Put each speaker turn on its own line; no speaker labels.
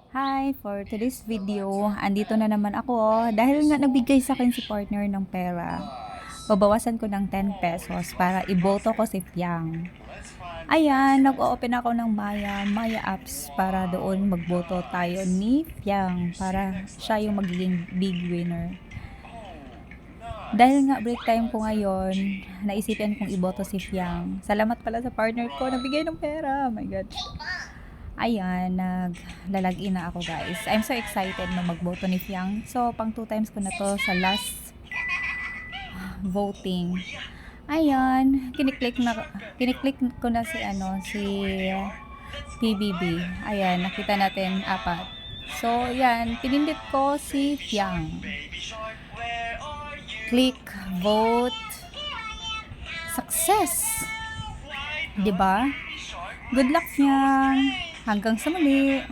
Hi, for today's video, andito na naman ako dahil nga nagbigay sa akin si partner ng pera. Babawasan ko ng 10 pesos para iboto ko si Fiang. Ayan, nag-open ako ng Maya apps para doon magboto tayo ni Fiang para siya yung magiging big winner. Dahil nga break time ko ngayon, naisipan kong iboto si Fiang. Salamat pala sa partner ko, nagbigay ng pera. Oh my God. Ayan, naglalagin na ako guys. I'm so excited na magboto ni Fiang. So, pang 2 times ko na to sa last voting. Ayan, kiniklik ko na si PBB. Ayan, nakita natin apat. So, yan, pinindit ko si Fiang. Click, vote, success. 'Di ba? Good luck Fiang. Hanggang sa muli.